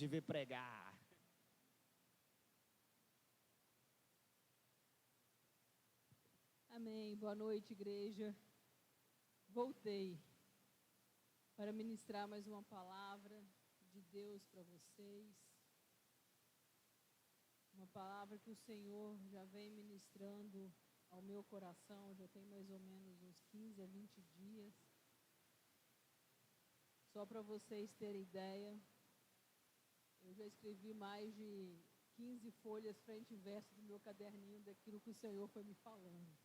te ver pregar. Amém. Boa noite, igreja. Voltei para ministrar mais uma palavra de Deus para vocês. Uma palavra que o Senhor já vem ministrando ao meu coração, já tem mais ou menos uns 15 a 20 dias. Só para vocês terem ideia, eu já escrevi mais de 15 folhas frente e verso do meu caderninho daquilo que o Senhor foi me falando.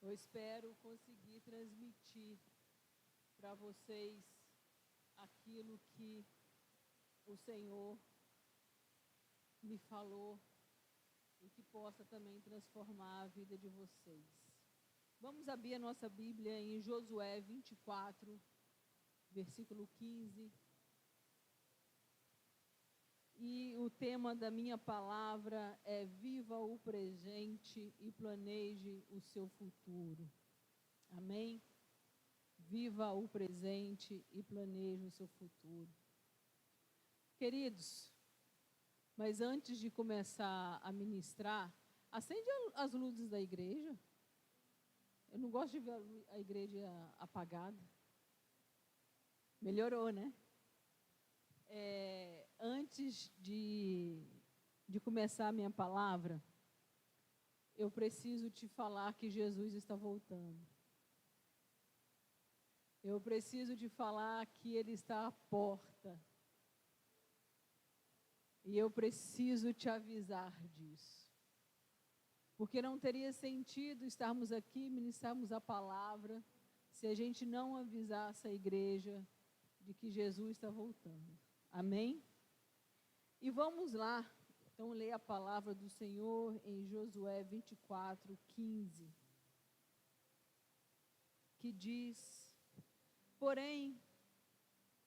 Eu espero conseguir transmitir para vocês aquilo que o Senhor me falou e que possa também transformar a vida de vocês. Vamos abrir a nossa Bíblia em Josué 24, versículo 15. E o tema da minha palavra é: viva o presente e planeje o seu futuro. Amém? Viva o presente e planeje o seu futuro. Queridos, mas antes de começar a ministrar, acende as luzes da igreja. Eu não gosto de ver a igreja apagada. Melhorou, né? Antes de começar a minha palavra, eu preciso te falar que Jesus está voltando. Eu preciso te falar que Ele está à porta. E eu preciso te avisar disso. Porque não teria sentido estarmos aqui, ministrarmos a palavra, se a gente não avisasse a igreja de que Jesus está voltando. Amém? E vamos lá. Então, leia a palavra do Senhor em Josué 24, 15. Que diz: porém,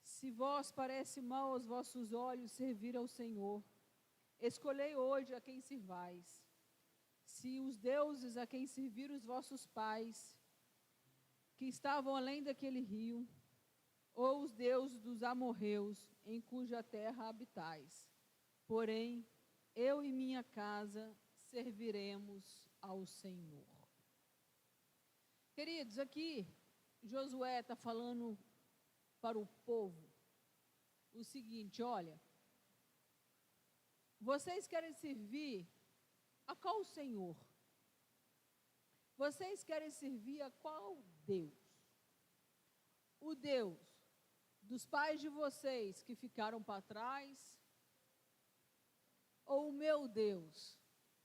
se vos parece mal aos vossos olhos servir ao Senhor, escolhei hoje a quem sirvais. Se os deuses a quem serviram os vossos pais, que estavam além daquele rio, ou os deuses dos amorreus, em cuja terra habitais. Porém, eu e minha casa serviremos ao Senhor. Queridos, aqui Josué está falando para o povo o seguinte: olha, vocês querem servir a qual Senhor? Vocês querem servir a qual Deus? O Deus dos pais de vocês que ficaram para trás? Ou o meu Deus,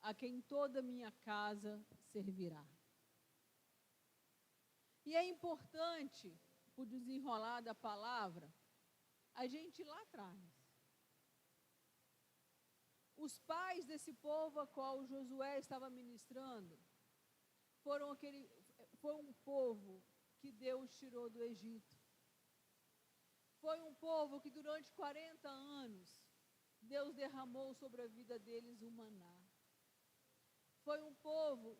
a quem toda a minha casa servirá? E é importante, por desenrolar da palavra, a gente ir lá atrás. Os pais desse povo a qual Josué estava ministrando foi um povo que Deus tirou do Egito. Foi um povo que durante 40 anos Deus derramou sobre a vida deles o maná. Foi um povo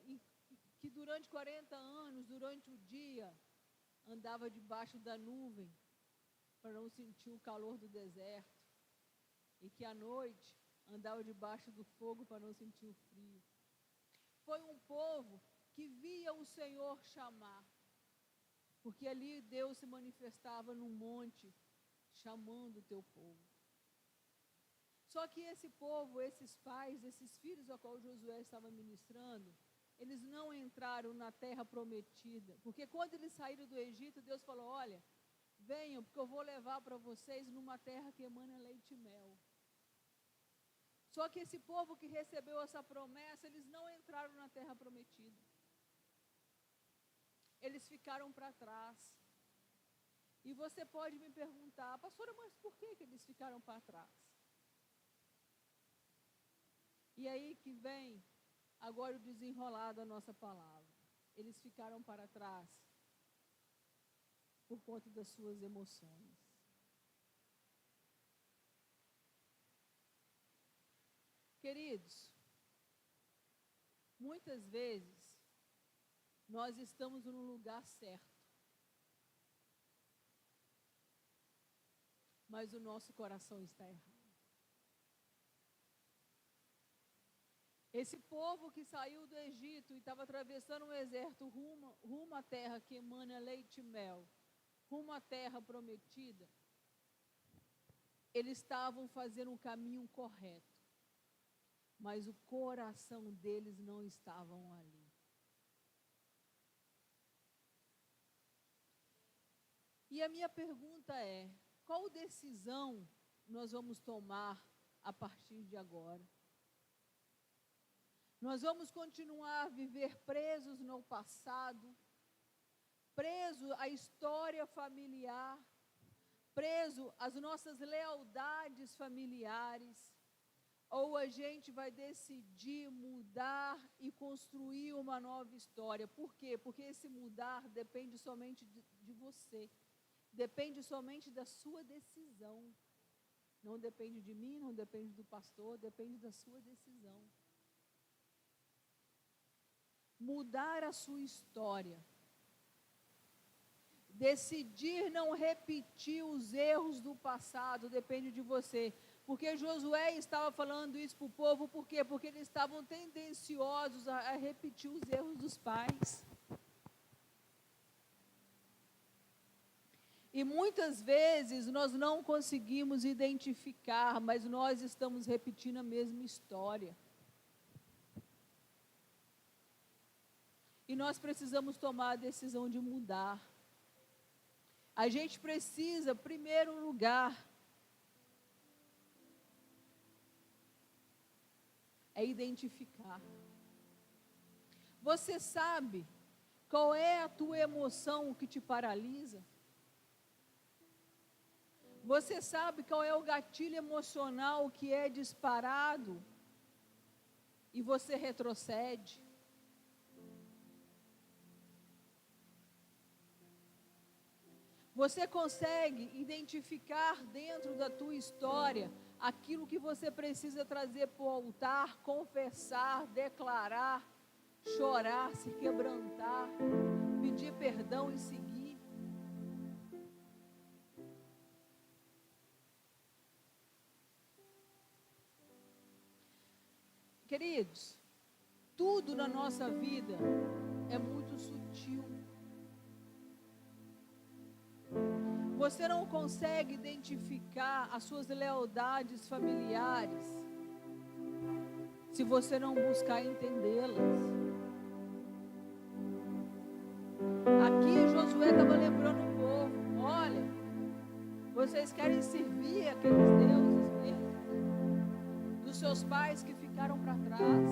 que durante 40 anos, durante o dia, andava debaixo da nuvem para não sentir o calor do deserto. E que à noite andava debaixo do fogo para não sentir o frio. Foi um povo que via o Senhor chamar, porque ali Deus se manifestava num monte, chamando o teu povo. Só que esse povo, esses pais, esses filhos ao qual Josué estava ministrando, eles não entraram na terra prometida, porque quando eles saíram do Egito, Deus falou: olha, venham, porque eu vou levar para vocês numa terra que emana leite e mel. Só que esse povo que recebeu essa promessa, eles não entraram na terra prometida. Eles ficaram para trás. E você pode me perguntar: pastora, mas por que eles ficaram para trás? E aí que vem agora o desenrolar da nossa palavra. Eles ficaram para trás por conta das suas emoções. Queridos, muitas vezes nós estamos no lugar certo, mas o nosso coração está errado. Esse povo que saiu do Egito e estava atravessando um deserto rumo à terra que emana leite e mel, rumo à terra prometida, eles estavam fazendo um caminho correto, mas o coração deles não estavam ali. E a minha pergunta é: qual decisão nós vamos tomar a partir de agora? Nós vamos continuar a viver presos no passado, preso à história familiar, preso às nossas lealdades familiares, ou a gente vai decidir mudar e construir uma nova história? Por quê? Porque esse mudar depende somente de você, depende somente da sua decisão. Não depende de mim, não depende do pastor, depende da sua decisão. Mudar a sua história, decidir não repetir os erros do passado, depende de você. Porque Josué estava falando isso para o povo, por quê? Porque eles estavam tendenciosos a repetir os erros dos pais. E muitas vezes nós não conseguimos identificar, mas nós estamos repetindo a mesma história. E nós precisamos tomar a decisão de mudar. A gente precisa, em primeiro lugar, identificar. Você sabe qual é a tua emoção que te paralisa? Você sabe qual é o gatilho emocional que é disparado e você retrocede? Você consegue identificar dentro da tua história aquilo que você precisa trazer para o altar, confessar, declarar, chorar, se quebrantar, pedir perdão e seguir? Queridos, tudo na nossa vida é muito sutil. Você não consegue identificar as suas lealdades familiares se você não buscar entendê-las. Aqui Josué estava lembrando o povo: olha, vocês querem servir aqueles deuses mesmo, dos seus pais que ficaram para trás.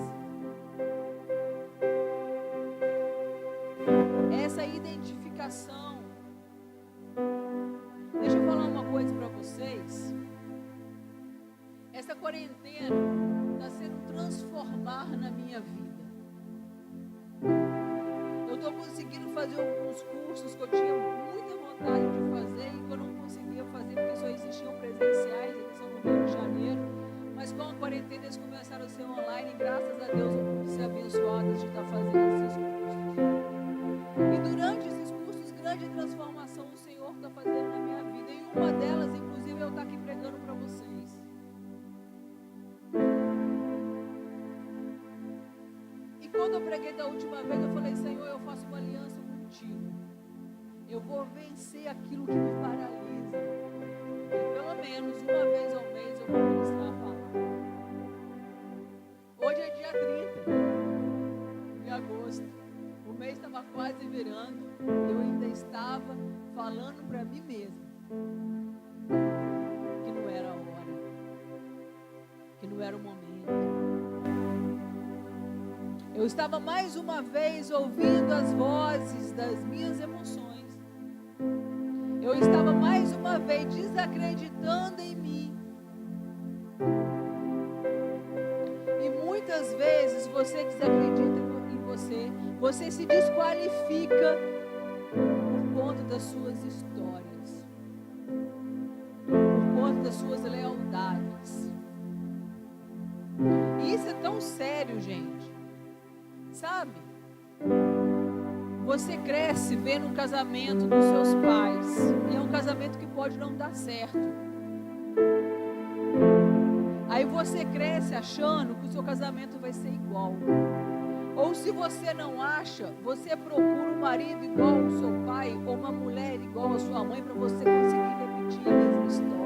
Essa identificação. Deixa eu falar uma coisa para vocês. Essa quarentena está sendo transformar na minha vida. Eu estou conseguindo fazer alguns cursos que eu tinha muita vontade de fazer e que eu não conseguia fazer porque só existiam presenciais, eles são no Rio de Janeiro. Mas com a quarentena eles começaram a ser online e graças a Deus eu pude ser abençoada de estar fazendo esses cursos. E durante esses cursos, grande transformação o Senhor está fazendo na minha vida. E uma delas, inclusive, eu estou aqui pregando para vocês. E quando eu preguei da última vez, eu falei: Senhor, eu faço uma aliança contigo. Eu vou vencer aquilo que me paralisa. E pelo menos uma vez ao mês eu vou ministrar a palavra. Hoje é dia 30 de agosto. O mês estava quase virando. Eu ainda estava falando para mim mesma que não era a hora, que não era o momento. Eu estava mais uma vez ouvindo as vozes das minhas emoções. Eu estava mais uma vez desacreditando em mim. E muitas vezes você desacredita em você, você se desqualifica por conta das suas histórias, por conta das suas lealdades. E isso é tão sério, gente. Sabe? Você cresce vendo um casamento dos seus pais, e é um casamento que pode não dar certo. você cresce achando que o seu casamento vai ser igual. Ou se você não acha, você procura um marido igual ao seu pai ou uma mulher igual à sua mãe para você conseguir repetir a mesma história.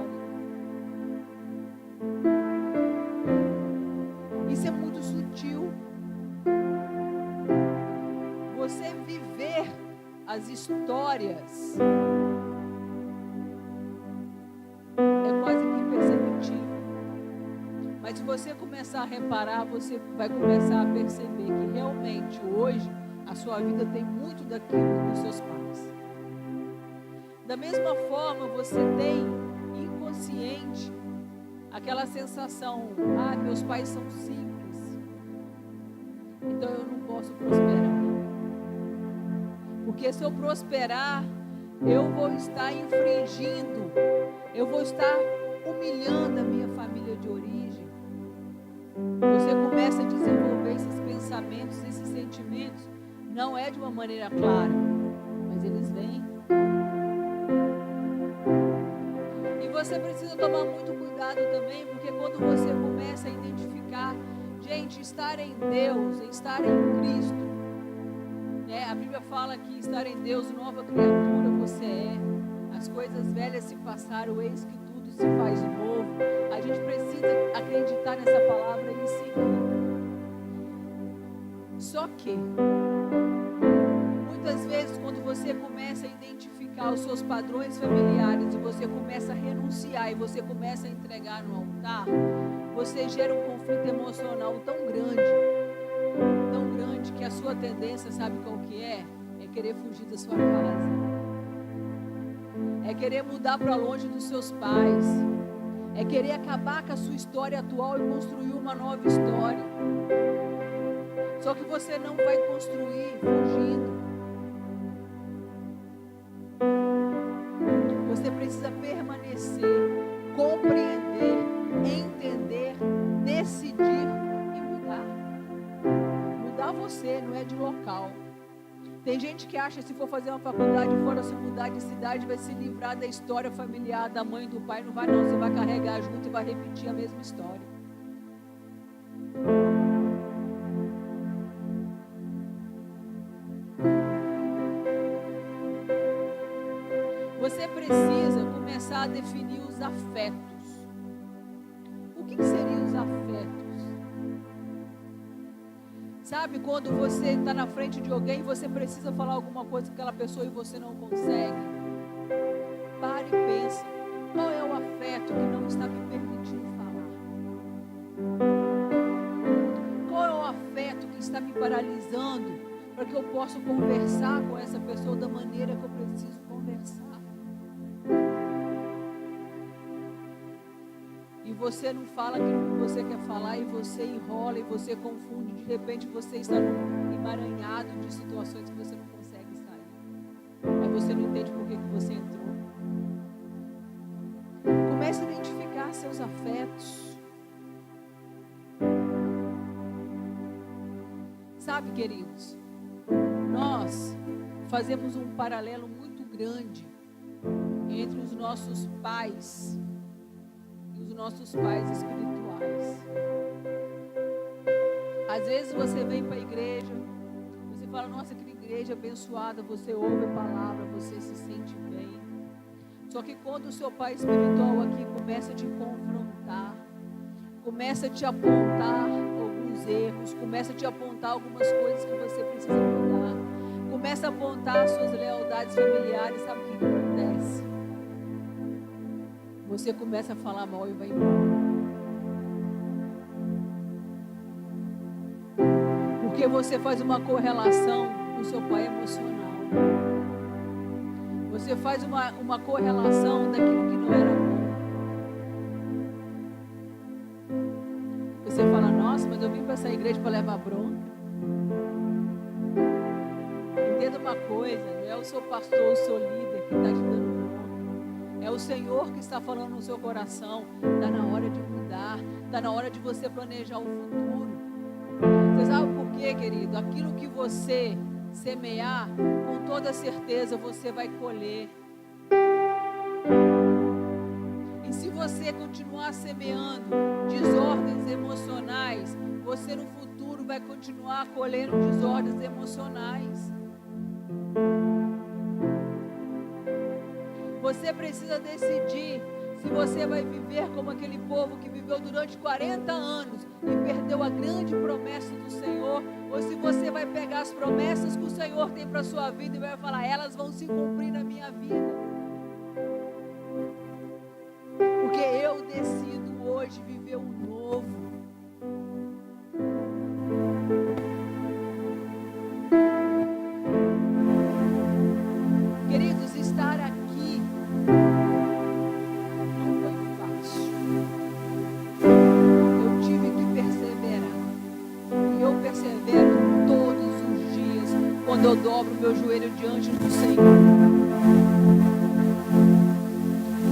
Isso é muito sutil. Você viver as histórias é quase que imperceptível. Mas se você começar a reparar, você vai começar a perceber que realmente hoje a sua vida tem muito daquilo dos seus pais. Da mesma forma, você tem inconsciente aquela sensação: ah, meus pais são simples, então eu não posso prosperar. Porque se eu prosperar, eu vou estar infringindo, eu vou estar humilhando a minha família de origem. Você começa a desenvolver esses pensamentos, esses sentimentos, não é de uma maneira clara, mas eles vêm. E você precisa tomar muito cuidado também, porque quando você começa a identificar, gente, estar em Deus, estar em Cristo, né? A Bíblia fala que estar em Deus, nova criatura você é. As coisas velhas se passaram, eis que tudo se faz novo. A gente precisa acreditar nessa palavra e seguir. Só que muitas vezes quando você começa a identificar os seus padrões familiares e você começa a renunciar e você começa a entregar no altar, você gera um conflito emocional tão grande que a sua tendência, sabe qual que é? É querer fugir da sua casa, é querer mudar para longe dos seus pais, é querer acabar com a sua história atual e construir uma nova história. Só que você não vai construir fugindo. Você precisa permanecer, compreender, entender, decidir e mudar. Mudar você, não é de local. Tem gente que acha que se for fazer uma faculdade fora, se mudar de cidade, vai se livrar da história familiar, da mãe, do pai. Não vai não, você vai carregar junto e vai repetir a mesma história. Você precisa começar a definir os afetos. O que seriam os afetos? Sabe, quando você está na frente de alguém e você precisa falar alguma coisa com aquela pessoa e você não consegue, pare e pense, qual é o afeto que não está me permitindo falar? Qual é o afeto que está me paralisando para que eu possa conversar com essa pessoa da maneira que eu preciso conversar? E você não fala aquilo que você quer falar, e você enrola, e você confunde. De repente você está num emaranhado de situações que você não consegue sair. Aí você não entende por que você entrou. Comece a identificar seus afetos. Sabe, queridos, nós fazemos um paralelo muito grande entre os nossos pais e os nossos pais espirituais. Às vezes você vem para a igreja, você fala, nossa, que igreja abençoada, você ouve a palavra, você se sente bem. Só que quando o seu pai espiritual aqui começa a te confrontar, começa a te apontar alguns erros, começa a te apontar algumas coisas que você precisa mudar, começa a apontar suas lealdades familiares, sabe o que acontece? Você começa a falar mal e vai embora. Porque você faz uma correlação com o seu pai emocional. Você faz uma correlação daquilo que não era bom. Você fala, nossa, mas eu vim para essa igreja para levar bronca. Entenda uma coisa, não é o seu pastor, o seu líder que está te dando bronca. É o Senhor que está falando no seu coração. Está na hora de mudar, está na hora de você planejar o futuro. Você sabe por quê, querido? Aquilo que você semear, com toda certeza você vai colher. E se você você continuar semeando desordens emocionais, você no futuro vai continuar colhendo desordens emocionais. Você precisa decidir se você vai viver como aquele povo que viveu durante 40 anos e perdeu a grande promessa do Senhor, ou se você vai pegar as promessas que o Senhor tem para a sua vida e vai falar, elas vão se cumprir na minha vida. Porque eu decido hoje viver o novo. Queridos, estar aqui não foi fácil. Eu tive que perseverar. E eu persevero todos os dias quando eu dobro meu joelho diante do Senhor.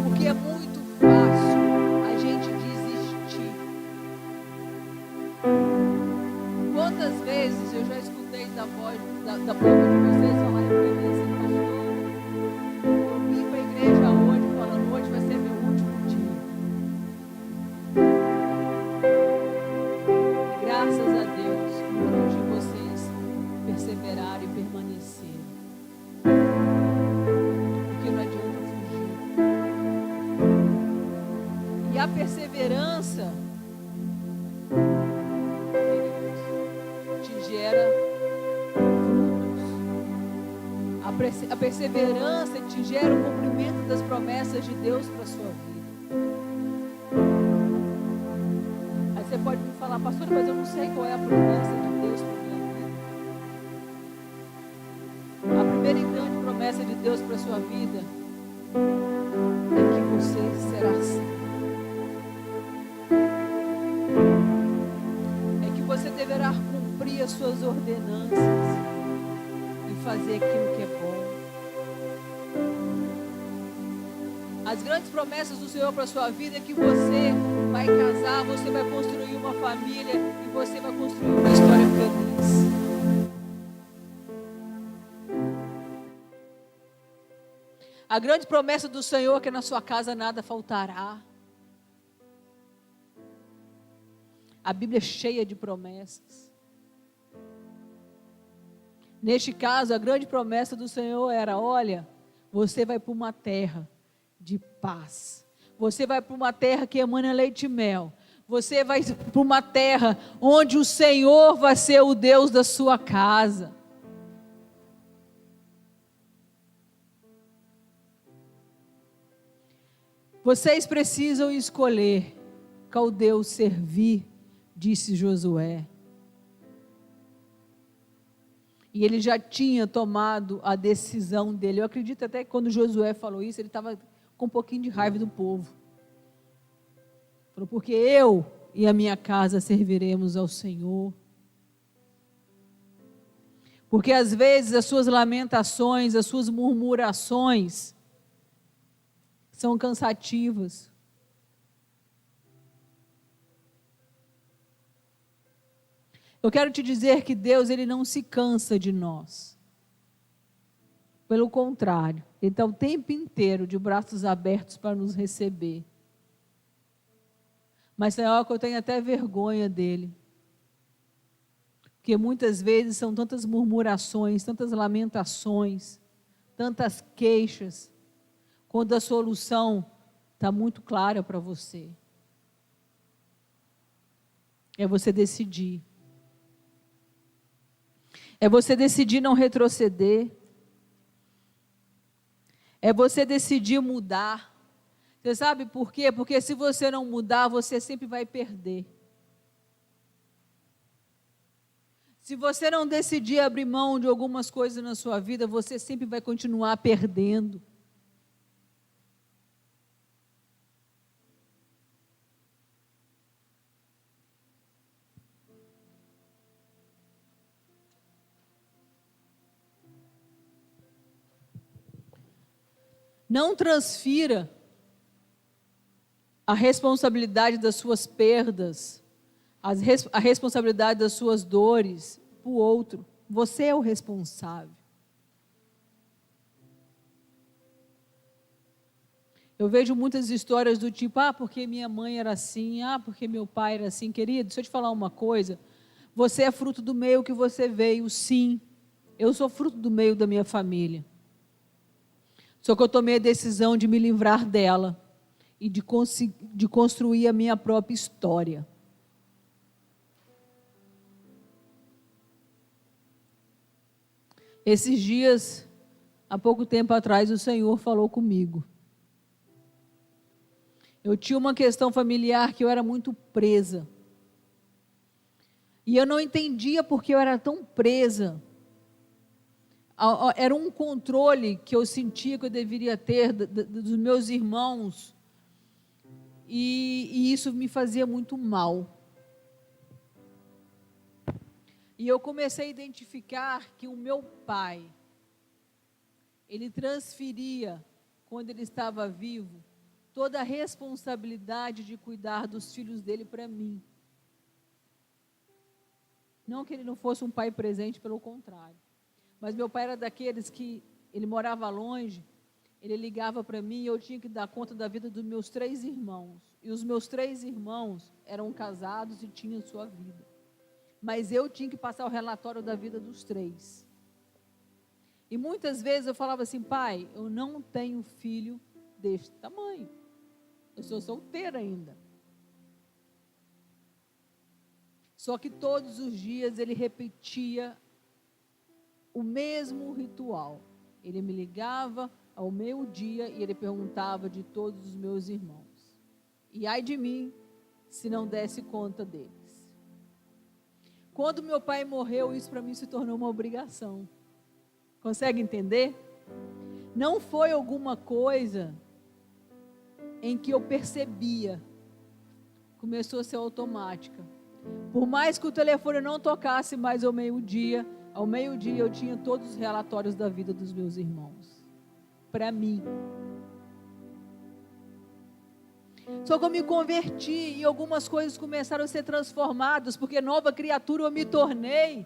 Porque é muito fácil a gente desistir. Quantas vezes eu já escutei da voz da boca de vocês falarem para mim assim, pastor, eu vim para a igreja hoje falando, hoje vai ser meu último dia. E graças a Deus, muitos de vocês perseveraram e permaneceram. Porque não adianta fugir. E a perseverança, te gera frutos. A perseverança te gera o cumprimento das promessas de Deus para a sua vida. Aí você pode me falar, pastor, mas eu não sei qual é a promessa de Deus para a minha vida. A primeira e grande promessa de Deus para a sua vida é que você será salvo. É que você deverá cumprir as suas ordenanças e fazer aquilo que é bom. As grandes promessas do Senhor para a sua vida é que você vai casar, você vai construir uma família e você vai construir uma história feliz. A grande promessa do Senhor é que na sua casa nada faltará. A Bíblia é cheia de promessas. Neste caso, a grande promessa do Senhor era, olha, você vai para uma terra de paz. Você vai para uma terra que emana leite e mel. Você vai para uma terra onde o Senhor vai ser o Deus da sua casa. Vocês precisam escolher qual Deus servir, disse Josué. E ele já tinha tomado a decisão dele. Eu acredito até que quando Josué falou isso, ele estava com um pouquinho de raiva do povo. Falou, porque eu e a minha casa serviremos ao Senhor. Porque às vezes as suas lamentações, as suas murmurações são cansativas. Eu quero te dizer que Deus, Ele não se cansa de nós. Pelo contrário, Ele está o tempo inteiro de braços abertos para nos receber. Mas tem hora que eu tenho até vergonha dEle. Porque muitas vezes são tantas murmurações, tantas lamentações, tantas queixas, quando a solução está muito clara para você. É você decidir. É você decidir não retroceder. É você decidir mudar. Você sabe por quê? Porque se você não mudar, você sempre vai perder. Se você não decidir abrir mão de algumas coisas na sua vida, você sempre vai continuar perdendo. Não transfira a responsabilidade das suas perdas, a responsabilidade das suas dores para o outro. Você é o responsável. Eu vejo muitas histórias do tipo, porque minha mãe era assim, porque meu pai era assim. Querido, deixa eu te falar uma coisa. Você é fruto do meio que você veio, sim. Eu sou fruto do meio da minha família. Só que eu tomei a decisão de me livrar dela e de construir a minha própria história. Esses dias, há pouco tempo atrás, o Senhor falou comigo. Eu tinha uma questão familiar que eu era muito presa. E eu não entendia porque eu era tão presa. Era um controle que eu sentia que eu deveria ter dos meus irmãos. E isso me fazia muito mal. E eu comecei a identificar que o meu pai, ele transferia, quando ele estava vivo, toda a responsabilidade de cuidar dos filhos dele para mim. Não que ele não fosse um pai presente, pelo contrário. Mas meu pai era daqueles que, ele morava longe, ele ligava para mim e eu tinha que dar conta da vida dos meus 3 irmãos. E os meus 3 irmãos eram casados e tinham sua vida. Mas eu tinha que passar o relatório da vida dos 3. E muitas vezes eu falava assim, pai, eu não tenho filho deste tamanho. Eu sou solteira ainda. Só que todos os dias ele repetia o mesmo ritual. Ele me ligava ao meio-dia e ele perguntava de todos os meus irmãos. E ai de mim, se não desse conta deles. Quando meu pai morreu, isso para mim se tornou uma obrigação. Consegue entender? Não foi alguma coisa em que eu percebia. Começou a ser automática. Por mais que o telefone não tocasse mais ao meio-dia eu tinha todos os relatórios da vida dos meus irmãos. Para mim. Só que eu me converti e algumas coisas começaram a ser transformadas, porque nova criatura eu me tornei.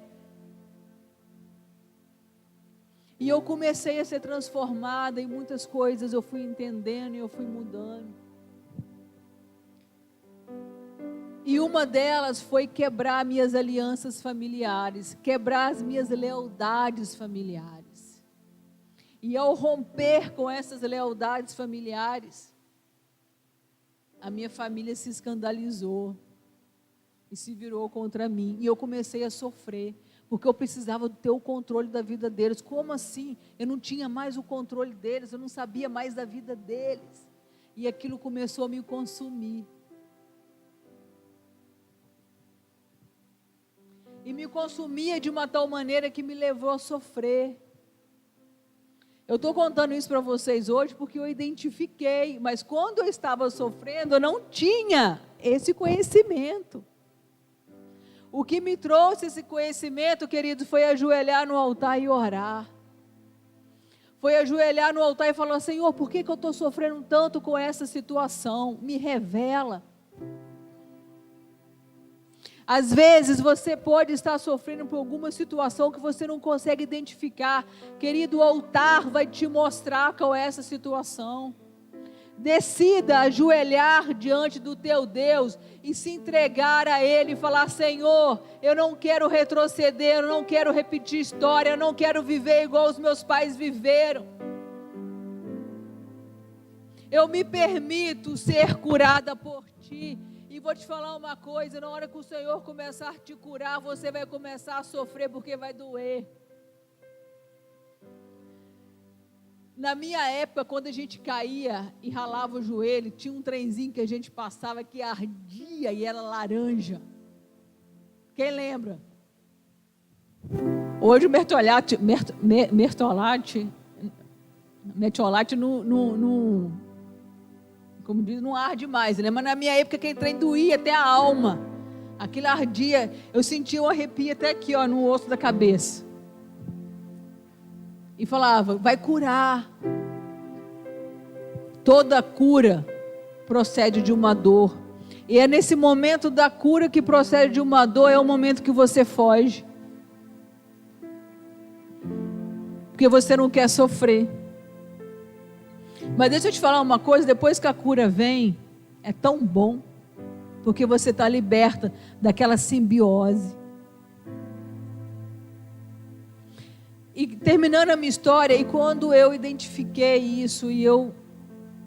E eu comecei a ser transformada em muitas coisas, eu fui entendendo e eu fui mudando. E uma delas foi quebrar minhas alianças familiares, quebrar as minhas lealdades familiares. E ao romper com essas lealdades familiares, a minha família se escandalizou e se virou contra mim. E eu comecei a sofrer, porque eu precisava ter o controle da vida deles. Como assim? Eu não tinha mais o controle deles, eu não sabia mais da vida deles. E aquilo começou a me consumir. E me consumia de uma tal maneira que me levou a sofrer. Eu estou contando isso para vocês hoje porque eu identifiquei, mas quando eu estava sofrendo, eu não tinha esse conhecimento. O que me trouxe esse conhecimento, querido, foi ajoelhar no altar e orar. Foi ajoelhar no altar e falar, Senhor, por que eu estou sofrendo tanto com essa situação? Me revela. Às vezes você pode estar sofrendo por alguma situação que você não consegue identificar. Querido, o altar vai te mostrar qual é essa situação. Decida ajoelhar diante do teu Deus e se entregar a Ele e falar, Senhor, eu não quero retroceder, eu não quero repetir história, eu não quero viver igual os meus pais viveram. Eu me permito ser curada por Ti. E vou te falar uma coisa, na hora que o Senhor começar a te curar, você vai começar a sofrer porque vai doer. Na minha época, quando a gente caía e ralava o joelho, tinha um trenzinho que a gente passava que ardia e era laranja. Quem lembra? Hoje o mertiolate como diz, não arde mais, né? Mas na minha época aquele trem doía até a alma. Aquilo ardia, eu sentia um arrepio até aqui, no osso da cabeça. E falava, vai curar. Toda cura procede de uma dor. E é nesse momento da cura que procede de uma dor, é o momento que você foge. Porque você não quer sofrer. Mas deixa eu te falar uma coisa, depois que a cura vem, é tão bom, porque você está liberta daquela simbiose. E terminando a minha história, e quando eu identifiquei isso,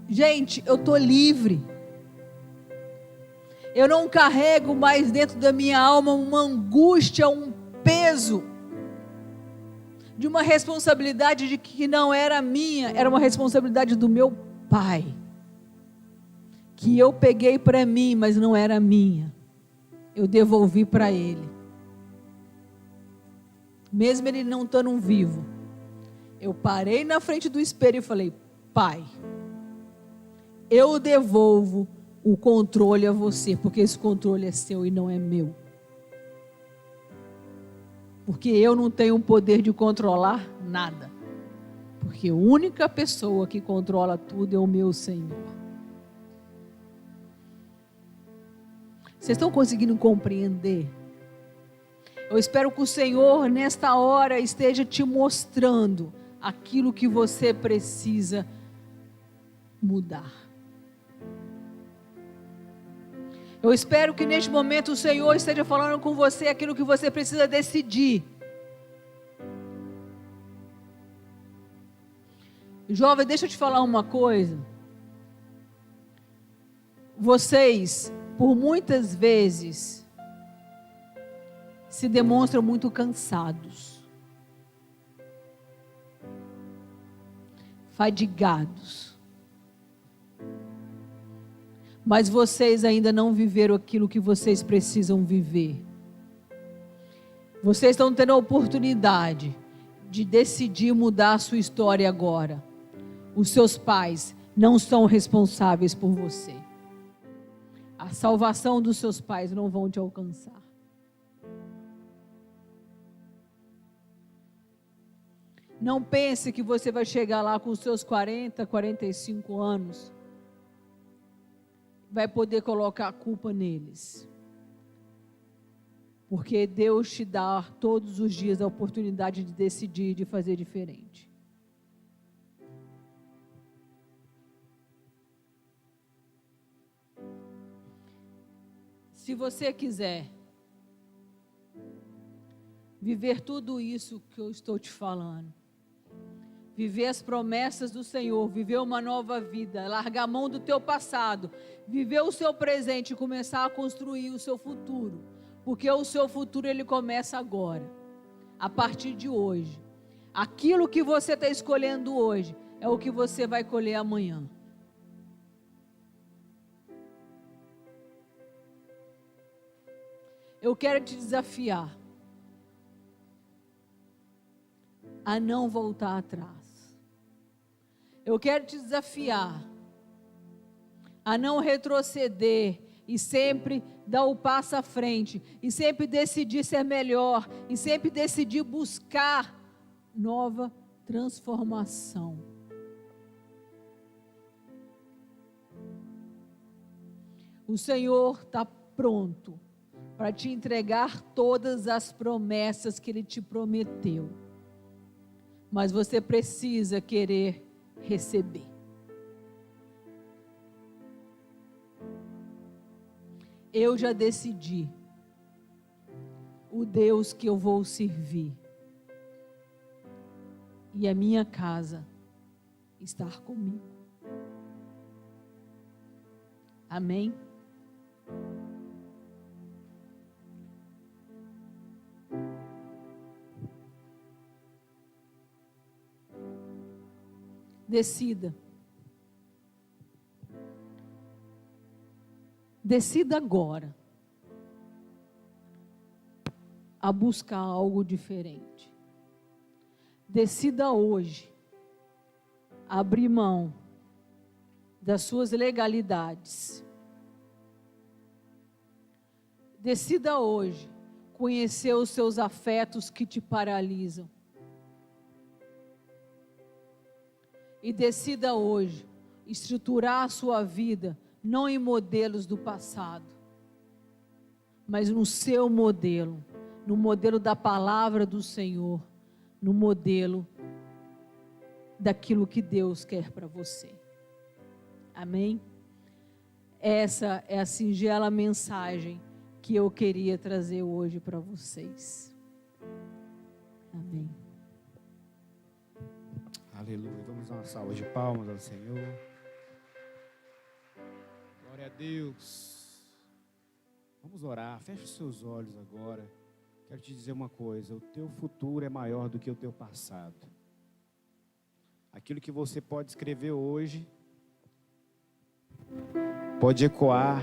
gente, eu estou livre. Eu não carrego mais dentro da minha alma uma angústia, um peso de uma responsabilidade de que não era minha, era uma responsabilidade do meu pai, que eu peguei para mim, mas não era minha, eu devolvi para ele, mesmo ele não estando vivo. Eu parei na frente do espelho e falei: pai, eu devolvo o controle a você, porque esse controle é seu e não é meu. Porque eu não tenho o poder de controlar nada. Porque a única pessoa que controla tudo é o meu Senhor. Vocês estão conseguindo compreender? Eu espero que o Senhor, nesta hora, esteja te mostrando aquilo que você precisa mudar. Eu espero que neste momento o Senhor esteja falando com você aquilo que você precisa decidir. Jovem, deixa eu te falar uma coisa. Vocês, por muitas vezes, se demonstram muito cansados, fadigados. Mas vocês ainda não viveram aquilo que vocês precisam viver. Vocês estão tendo a oportunidade de decidir mudar a sua história agora. Os seus pais não são responsáveis por você. A salvação dos seus pais não vão te alcançar. Não pense que você vai chegar lá com os seus 40, 45 anos, vai poder colocar a culpa neles. Porque Deus te dá todos os dias a oportunidade de decidir, de fazer diferente. Se você quiser viver tudo isso que eu estou te falando, viver as promessas do Senhor, viver uma nova vida, largar a mão do teu passado, viver o seu presente e começar a construir o seu futuro, porque o seu futuro ele começa agora, a partir de hoje. Aquilo que você está escolhendo hoje é o que você vai colher amanhã. Eu quero te desafiar a não voltar atrás. Eu quero te desafiar a não retroceder e sempre dar o passo à frente, e sempre decidir ser melhor, e sempre decidir buscar nova transformação. O Senhor está pronto para te entregar todas as promessas que Ele te prometeu. Mas você precisa querer receber. Eu já decidi o Deus que eu vou servir. E a minha casa estar comigo. Amém? Decida. Decida agora a buscar algo diferente. Decida hoje abrir mão das suas legalidades. Decida hoje conhecer os seus afetos que te paralisam. E decida hoje estruturar a sua vida não em modelos do passado, mas no seu modelo, no modelo da palavra do Senhor, no modelo daquilo que Deus quer para você. Amém? Essa é a singela mensagem que eu queria trazer hoje para vocês. Amém. Aleluia. Vamos dar uma salva de palmas ao Senhor. Glória a Deus. Vamos orar. Feche os seus olhos agora. Quero te dizer uma coisa. O teu futuro é maior do que o teu passado. Aquilo que você pode escrever hoje pode ecoar